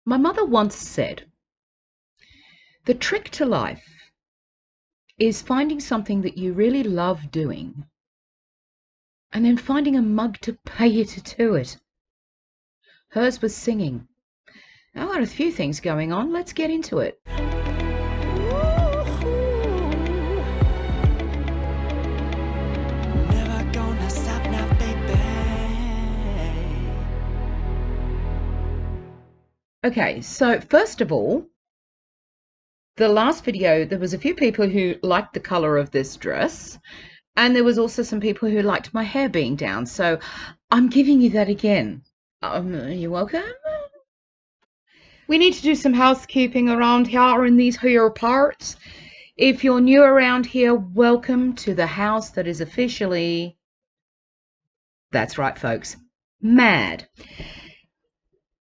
My mother once said, the trick to life is finding something that you really love doing and then finding a mug to pay you to do it. Hers was singing. I've got a few things going on. Let's get into it. Never gonna stop now, baby. Okay, so first of all, the last video, there was a few people who liked the color of this dress, and there was also some people who liked my hair being down. So I'm giving you that again. You're welcome. We need to do some housekeeping around here in these here parts. If you're new around here, welcome to the house that is officially, that's right, folks, mad.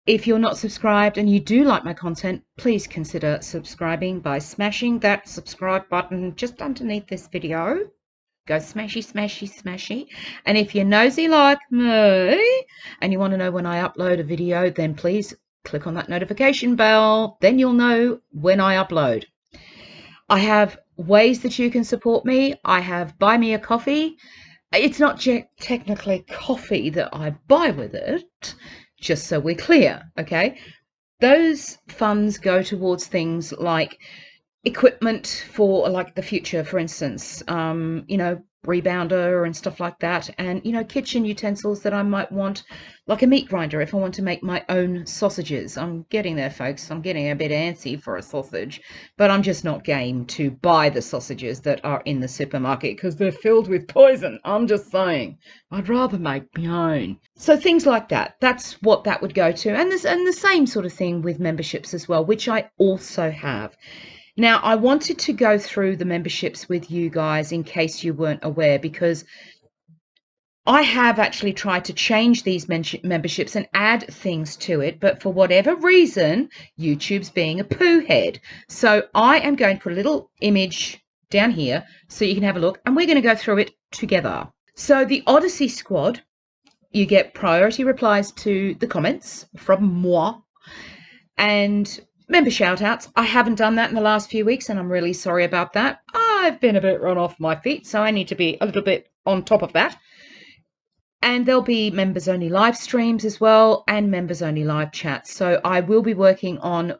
If you're not subscribed and you do like my content, please consider subscribing by smashing that subscribe button just underneath this video. Go smashy, smashy, smashy. And if you're nosy like me and you want to know when I upload a video, then please click on that notification bell. Then you'll know when I upload. I have ways that you can support me. I have Buy Me a Coffee. It's not technically coffee that I buy with it, just so we're clear, okay? Those funds go towards things like equipment for like the future, for instance, rebounder and stuff like that, and kitchen utensils that I might want, like a meat grinder if I want to make my own sausages. I'm getting there, folks. I'm getting a bit antsy for a sausage, but I'm just not game to buy the sausages that are in the supermarket because they're filled with poison. I'm just saying, I'd rather make my own. So things like that, that's what that would go to. And the same sort of thing with memberships as well, which I also have. Now, I wanted to go through the memberships with you guys in case you weren't aware, because I have actually tried to change these memberships and add things to it, but for whatever reason, YouTube's being a poo head. So I am going to put a little image down here so you can have a look, and we're going to go through it together. So the Odyssey Squad, you get priority replies to the comments from moi, and member shout-outs. I haven't done that in the last few weeks, and I'm really sorry about that. I've been a bit run off my feet, so I need to be a little bit on top of that. And there'll be members-only live streams as well, and members-only live chats. So I will be working on,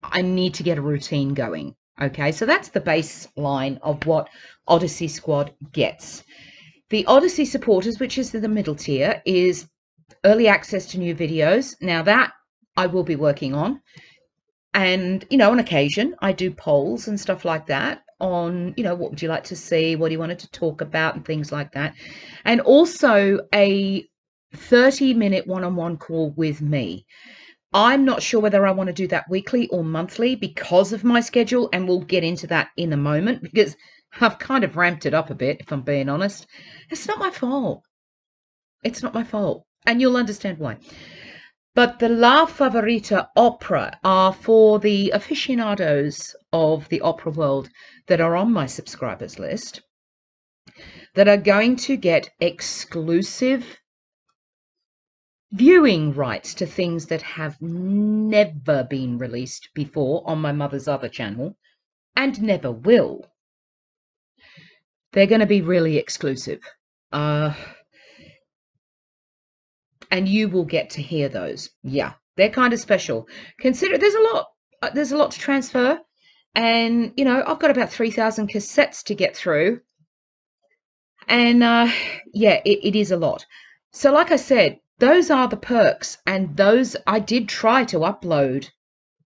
I need to get a routine going. Okay, so that's the baseline of what Odyssey Squad gets. The Odyssey supporters, which is the middle tier, is early access to new videos. Now that I will be working on. And, on occasion, I do polls and stuff like that on, what would you like to see? What do you want to talk about? And things like that. And also a 30-minute one-on-one call with me. I'm not sure whether I want to do that weekly or monthly because of my schedule. And we'll get into that in a moment because I've kind of ramped it up a bit, if I'm being honest. It's not my fault. It's not my fault. And you'll understand why. But the La Favorita opera are for the aficionados of the opera world that are on my subscribers list, that are going to get exclusive viewing rights to things that have never been released before on my mother's other channel and never will. They're going to be really exclusive. And you will get to hear those. Yeah, they're kind of special. Consider there's a lot to transfer, and I've got about 3,000 cassettes to get through, and yeah, it is a lot. So like I said, those are the perks, and those I did try to upload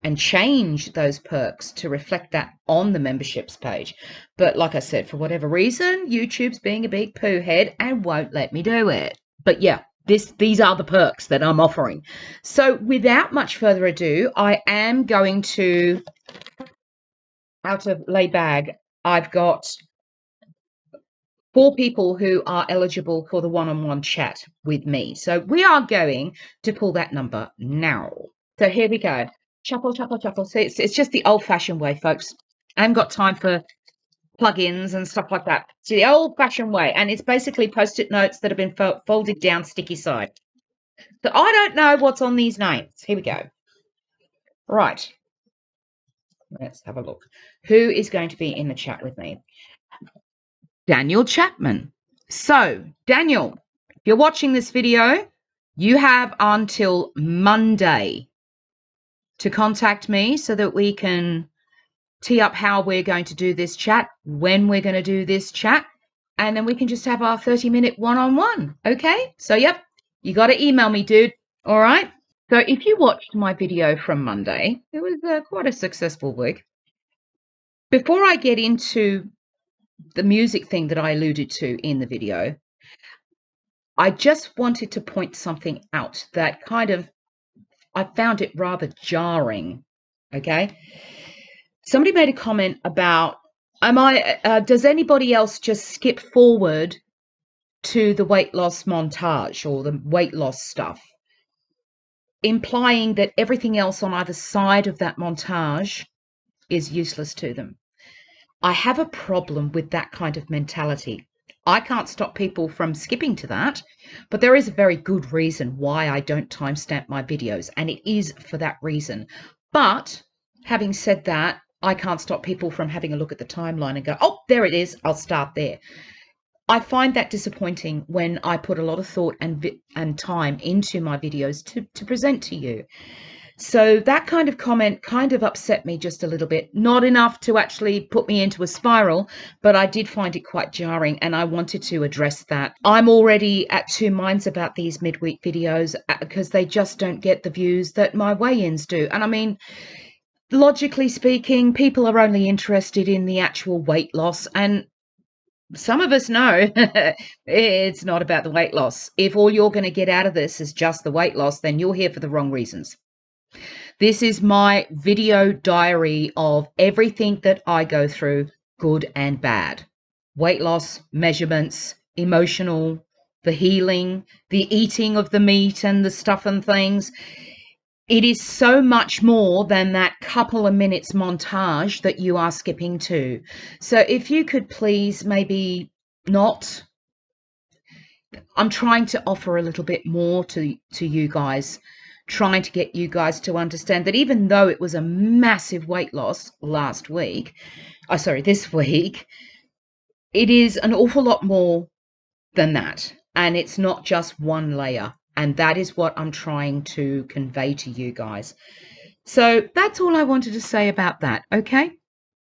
and change those perks to reflect that on the memberships page, but like I said, for whatever reason, YouTube's being a big poo head and won't let me do it. But yeah, these are the perks that I'm offering. So without much further ado, I am going to, out of lay bag, I've got 4 people who are eligible for the one-on-one chat with me. So we are going to pull that number now. So here we go. Shuffle, shuffle, shuffle. So it's just the old-fashioned way, folks. I haven't got time for plugins and stuff like that. It's the old-fashioned way, and it's basically post-it notes that have been folded down sticky side. So I don't know what's on these names. Here we go. Right. Let's have a look. Who is going to be in the chat with me? Daniel Chapman. So, Daniel, if you're watching this video, you have until Monday to contact me so that we can tee up how we're going to do this chat, when we're going to do this chat, and then we can just have our 30-minute one-on-one. Okay? So, yep, you got to email me, dude. All right? So if you watched my video from Monday, it was quite a successful week. Before I get into the music thing that I alluded to in the video, I just wanted to point something out that I found it rather jarring. Okay. Somebody made a comment about, does anybody else just skip forward to the weight loss montage or the weight loss stuff, implying that everything else on either side of that montage is useless to them. I have a problem with that kind of mentality. I can't stop people from skipping to that, but there is a very good reason why I don't timestamp my videos, and it is for that reason. But having said that, I can't stop people from having a look at the timeline and go, oh, there it is, I'll start there. I find that disappointing when I put a lot of thought and time into my videos to present to you. So that kind of comment kind of upset me just a little bit. Not enough to actually put me into a spiral, but I did find it quite jarring, and I wanted to address that. I'm already at two minds about these midweek videos because they just don't get the views that my weigh-ins do. And I mean, logically speaking, people are only interested in the actual weight loss, and some of us know it's not about the weight loss. If all you're going to get out of this is just the weight loss, then you're here for the wrong reasons. This is my video diary of everything that I go through, good and bad. Weight loss, measurements, emotional, the healing, the eating of the meat and the stuff and things. It is so much more than that couple of minutes montage that you are skipping to. So if you could please maybe not, I'm trying to offer a little bit more to you guys, trying to get you guys to understand that even though it was a massive weight loss this week, it is an awful lot more than that. And it's not just one layer. And that is what I'm trying to convey to you guys. So that's all I wanted to say about that. Okay,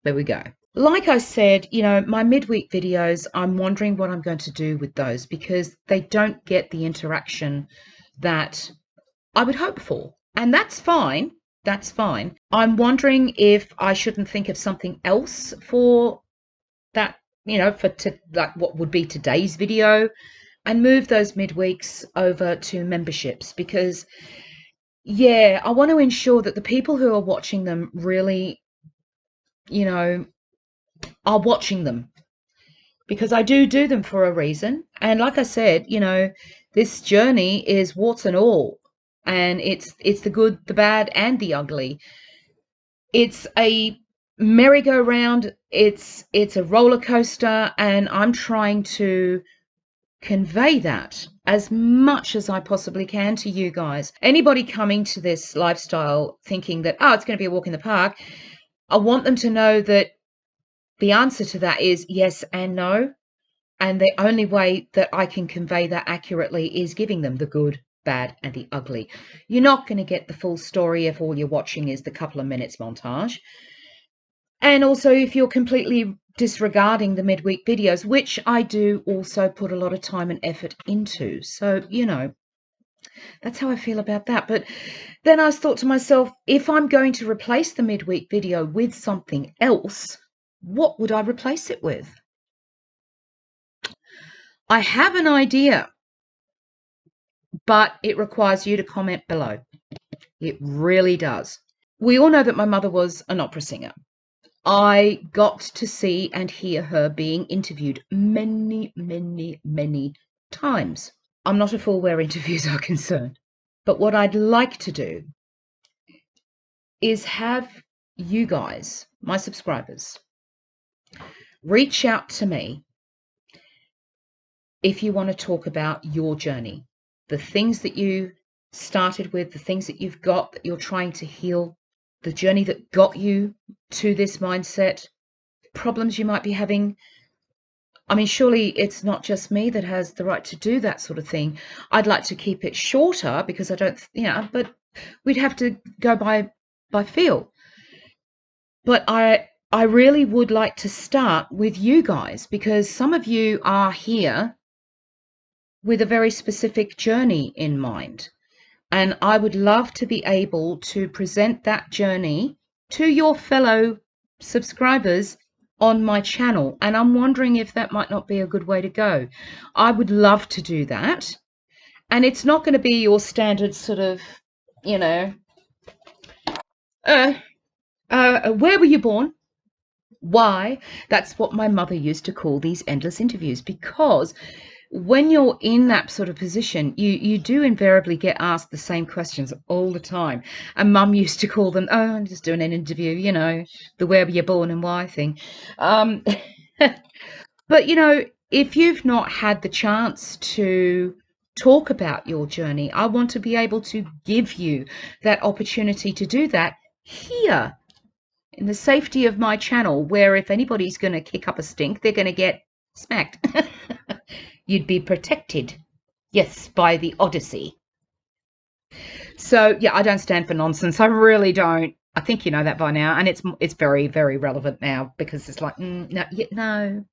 there we go. Like I said, my midweek videos, I'm wondering what I'm going to do with those because they don't get the interaction that I would hope for. And that's fine. That's fine. I'm wondering if I shouldn't think of something else for that, like what would be today's video, and move those midweeks over to memberships because, yeah, I want to ensure that the people who are watching them really, are watching them, because I do them for a reason. And like I said, this journey is warts and all, and it's the good, the bad, and the ugly. It's a merry-go-round. It's a roller coaster, and I'm trying to convey that as much as I possibly can to you guys. Anybody coming to this lifestyle thinking that, oh, it's going to be a walk in the park, I want them to know that the answer to that is yes and no. And the only way that I can convey that accurately is giving them the good, bad, and the ugly. You're not going to get the full story if all you're watching is the couple of minutes montage. And also if you're completely disregarding the midweek videos, which I do also put a lot of time and effort into. So, that's how I feel about that. But then I thought to myself, if I'm going to replace the midweek video with something else, what would I replace it with? I have an idea, but it requires you to comment below. It really does. We all know that my mother was an opera singer. I got to see and hear her being interviewed many, many, many times. I'm not a fool where interviews are concerned. But what I'd like to do is have you guys, my subscribers, reach out to me if you want to talk about your journey, the things that you started with, the things that you've got that you're trying to heal, the journey that got you to this mindset, problems you might be having. I mean, surely it's not just me that has the right to do that sort of thing. I'd like to keep it shorter because I don't, but we'd have to go by feel. But I really would like to start with you guys, because some of you are here with a very specific journey in mind. And I would love to be able to present that journey to your fellow subscribers on my channel. And I'm wondering if that might not be a good way to go. I would love to do that. And it's not going to be your standard sort of, where were you born? Why? That's what my mother used to call these endless interviews, because when you're in that sort of position, you do invariably get asked the same questions all the time. And Mum used to call them, oh, I'm just doing an interview, the where were you born and why thing. But, if you've not had the chance to talk about your journey, I want to be able to give you that opportunity to do that here in the safety of my channel, where if anybody's going to kick up a stink, they're going to get smacked. You'd be protected, yes, by the Odyssey. So, yeah, I don't stand for nonsense. I really don't. I think you know that by now, and it's very, very relevant now, because it's like, no,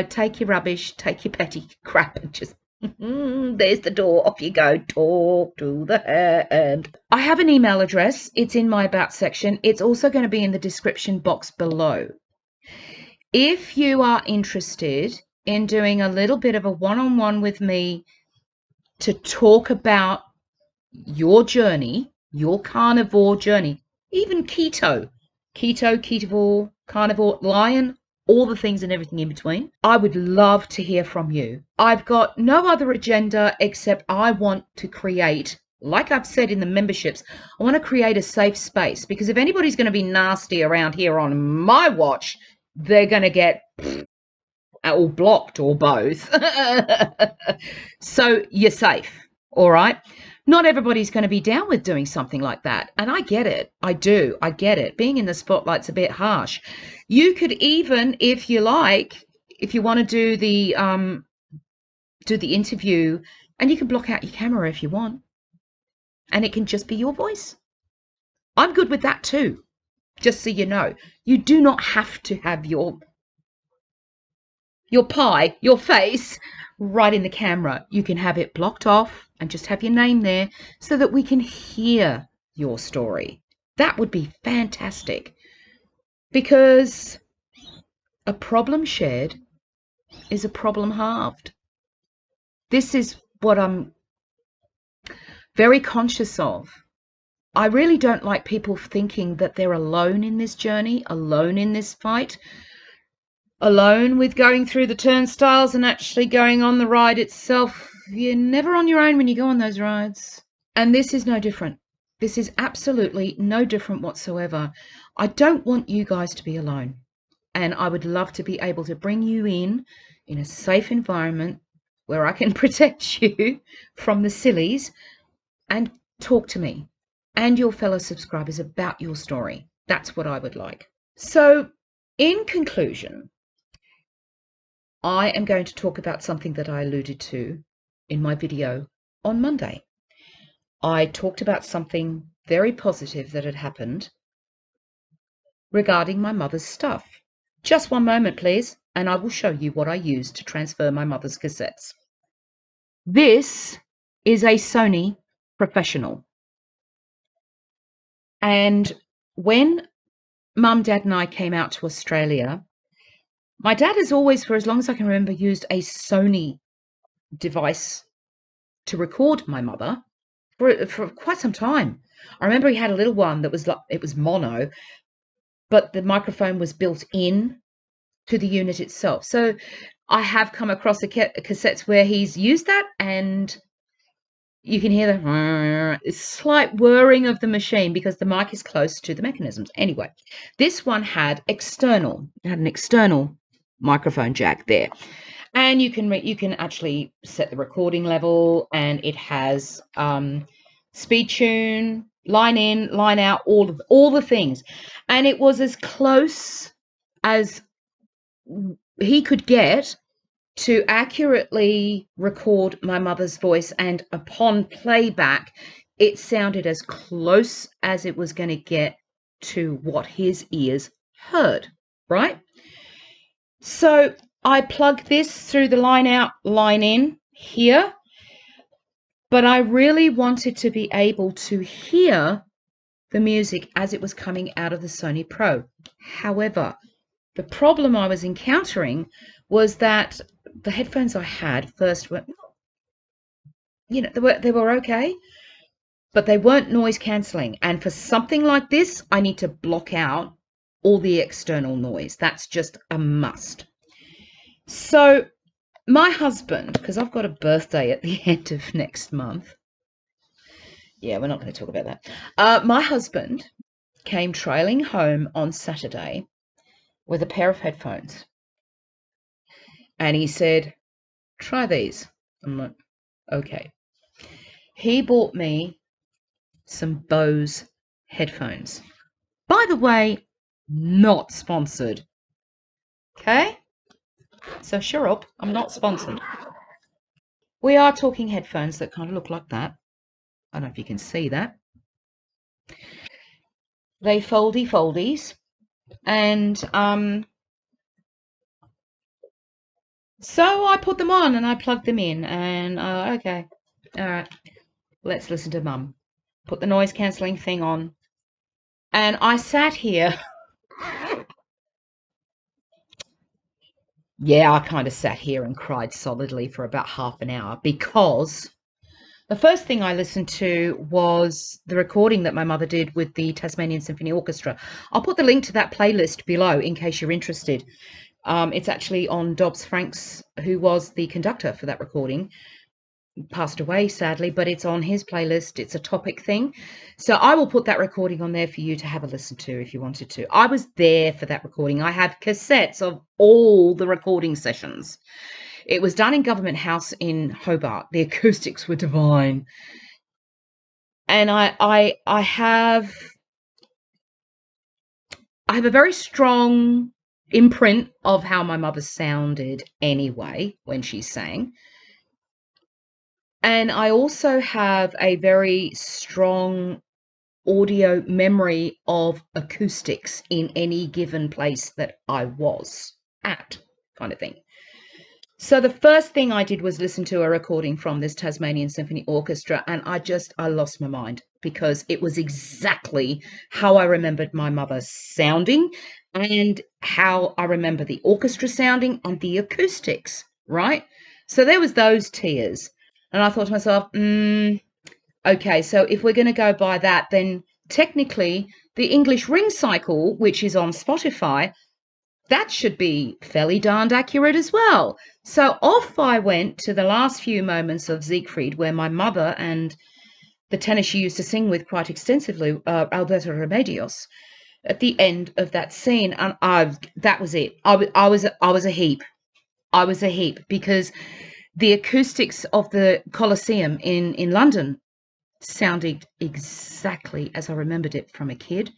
take your rubbish, take your petty crap, and just there's the door, off you go, talk to the hand. I have an email address. It's in my about section. It's also going to be in the description box below. If you are interested in doing a little bit of a one-on-one with me to talk about your journey, your carnivore journey, even keto, ketovore, carnivore, lion, all the things and everything in between, I would love to hear from you. I've got no other agenda except I want to create, like I've said in the memberships, I want to create a safe space, because if anybody's going to be nasty around here on my watch, they're going to get or blocked or both. So you're safe, all right? Not everybody's going to be down with doing something like that. And I get it. I do. I get it. Being in the spotlight's a bit harsh. You could even, if you like, if you want to do the interview, and you can block out your camera if you want, and it can just be your voice. I'm good with that too. Just so you know, you do not have to have your pie, your face, right in the camera. You can have it blocked off and just have your name there so that we can hear your story. That would be fantastic, because a problem shared is a problem halved. This is what I'm very conscious of. I really don't like people thinking that they're alone in this journey, alone in this fight, alone with going through the turnstiles and actually going on the ride itself. You're never on your own when you go on those rides. And this is no different. This is absolutely no different whatsoever. I don't want you guys to be alone. And I would love to be able to bring you in a safe environment where I can protect you from the sillies and talk to me and your fellow subscribers about your story. That's what I would like. So, in conclusion, I am going to talk about something that I alluded to in my video on Monday. I talked about something very positive that had happened regarding my mother's stuff. Just one moment, please, and I will show you what I used to transfer my mother's cassettes. This is a Sony Professional. And when Mum, Dad and I came out to Australia, my dad has always, for as long as I can remember, used a Sony device to record my mother for quite some time. I remember he had a little one that was like, it was mono, but the microphone was built in to the unit itself. So I have come across cassettes where he's used that, and you can hear the slight whirring of the machine because the mic is close to the mechanisms. Anyway, this one had an external microphone jack there, and you can actually set the recording level, and it has speed tune. line in, line out, all the things. And it was as close as he could get to accurately record my mother's voice, and upon playback, it sounded as close as it was going to get to what his ears heard, right? So I plug this through the line out, line in here, but I really wanted to be able to hear the music as it was coming out of the Sony Pro. However, the problem I was encountering was that the headphones I had first were, they were okay, but they weren't noise cancelling. And for something like this, I need to block out all the external noise. That's just a must. So my husband, because I've got a birthday at the end of next month. Yeah, we're not going to talk about that. My husband came trailing home on Saturday with a pair of headphones. And he said, try these. I'm like, okay. He bought me some Bose headphones. By the way, not sponsored. Okay? So sure up, I'm not sponsored. We are talking headphones that kind of look like that. I don't know if you can see that. They foldies. And so I put them on and I plugged them in, and okay, all right, let's listen to Mum. Put the noise cancelling thing on, and I sat here. Yeah, I kind of sat here and cried solidly for about half an hour, because the first thing I listened to was the recording that my mother did with the Tasmanian Symphony Orchestra. I'll put the link to that playlist below in case you're interested. It's actually on Dobbs Franks, who was the conductor for that recording. Passed away, sadly, but it's on his playlist. It's a topic thing. So I will put that recording on there for you to have a listen to if you wanted to. I was there for that recording. I have cassettes of all the recording sessions. It was done in Government House in Hobart. The acoustics were divine. And I have a very strong imprint of how my mother sounded anyway when she sang. And I also have a very strong audio memory of acoustics in any given place that I was at, kind of thing. So the first thing I did was listen to a recording from this Tasmanian Symphony Orchestra, and I lost my mind, because it was exactly how I remembered my mother sounding and how I remember the orchestra sounding and the acoustics, right? So there was those tears. And I thought to myself, okay, so if we're going to go by that, then technically the English ring cycle, which is on Spotify, that should be fairly darned accurate as well. So off I went to the last few moments of Siegfried, where my mother and the tenor she used to sing with quite extensively, Alberto Remedios, at the end of that scene. And that was it. I was a heap. I was a heap, because the acoustics of the Colosseum in London sounded exactly as I remembered it from a kid.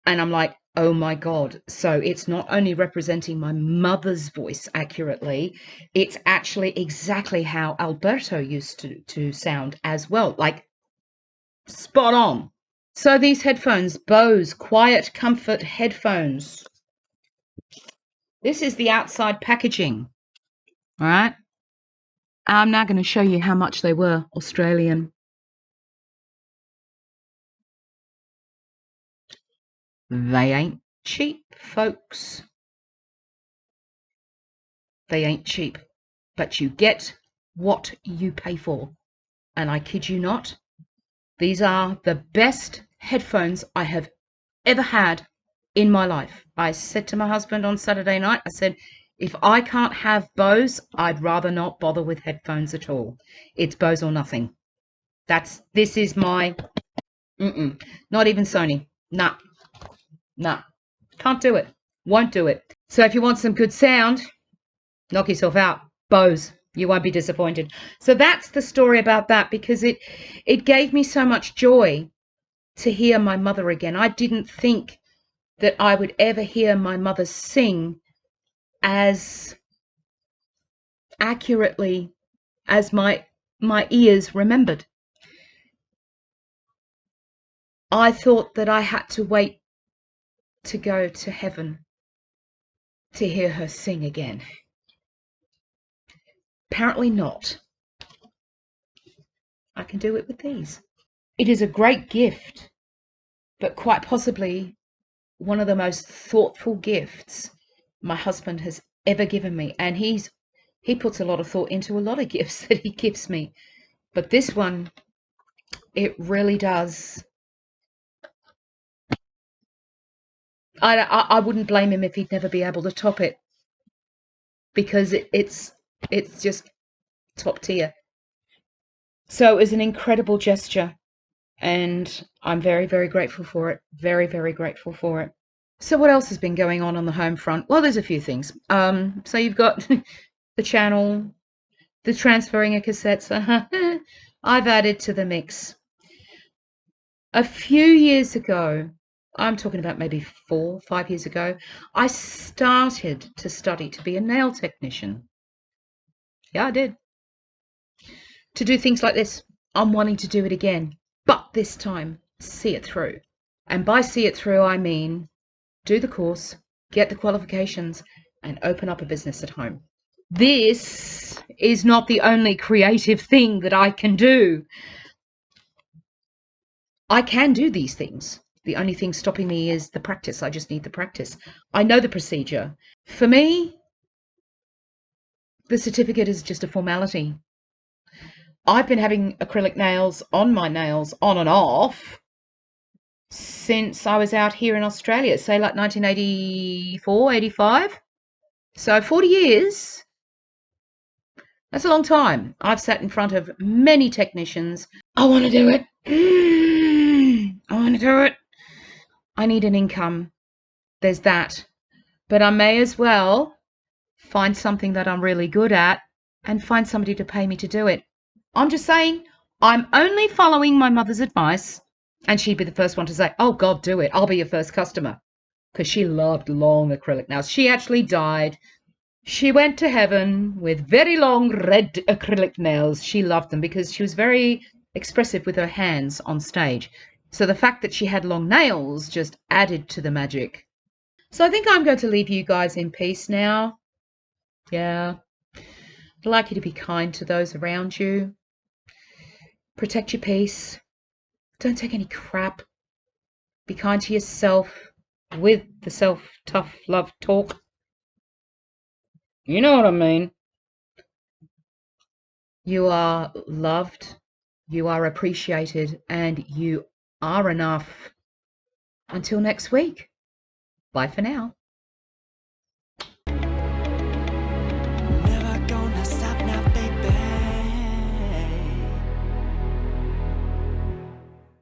And I'm like, oh my God. So it's not only representing my mother's voice accurately, it's actually exactly how Alberto used to sound as well. Like, spot on. So these headphones, Bose Quiet Comfort headphones. This is the outside packaging. All right. I'm now going to show you how much they were Australian. They ain't cheap, folks. They ain't cheap, but you get what you pay for. And I kid you not, these are the best headphones I have ever had in my life. I said to my husband on Saturday night, I said, if I can't have Bose, I'd rather not bother with headphones at all. It's Bose or nothing. This is my, not even Sony. Nah. Can't do it. Won't do it. So if you want some good sound, knock yourself out. Bose. You won't be disappointed. So that's the story about that, because it gave me so much joy to hear my mother again. I didn't think that I would ever hear my mother sing as accurately as my ears remembered. I thought that I had to wait to go to heaven to hear her sing again. Apparently not. I can do it with these. It is a great gift, but quite possibly one of the most thoughtful gifts my husband has ever given me. And he puts a lot of thought into a lot of gifts that he gives me. But this one, it really does. I wouldn't blame him if he'd never be able to top it, because it's just top tier. So it was an incredible gesture, and I'm very, very grateful for it. Very, very grateful for it. So what else has been going on the home front? Well, there's a few things. So you've got the channel, the transferring of cassettes. I've added to the mix. A few years ago, I'm talking about maybe 4 or 5 years ago, I started to study to be a nail technician. Yeah, I did. To do things like this. I'm wanting to do it again, but this time see it through. And by see it through, I mean do the course, get the qualifications, and open up a business at home. This is not the only creative thing that I can do. I can do these things. The only thing stopping me is the practice. I just need the practice. I know the procedure. For me, the certificate is just a formality. I've been having acrylic nails on my nails on and off since I was out here in Australia, say like 1984, 85. So 40 years. That's a long time. I've sat in front of many technicians. I want to do it. I want to do it. I need an income. There's that. But I may as well find something that I'm really good at and find somebody to pay me to do it. I'm just saying, I'm only following my mother's advice, and she'd be the first one to say, oh God, do it. I'll be your first customer. Because she loved long acrylic nails. She actually died. She went to heaven with very long red acrylic nails. She loved them because she was very expressive with her hands on stage. So the fact that she had long nails just added to the magic. So I think I'm going to leave you guys in peace now. Yeah. I'd like you to be kind to those around you. Protect your peace. Don't take any crap. Be kind to yourself with the self-tough love talk. You know what I mean. You are loved, you are appreciated, and you are enough. Until next week. Bye for now.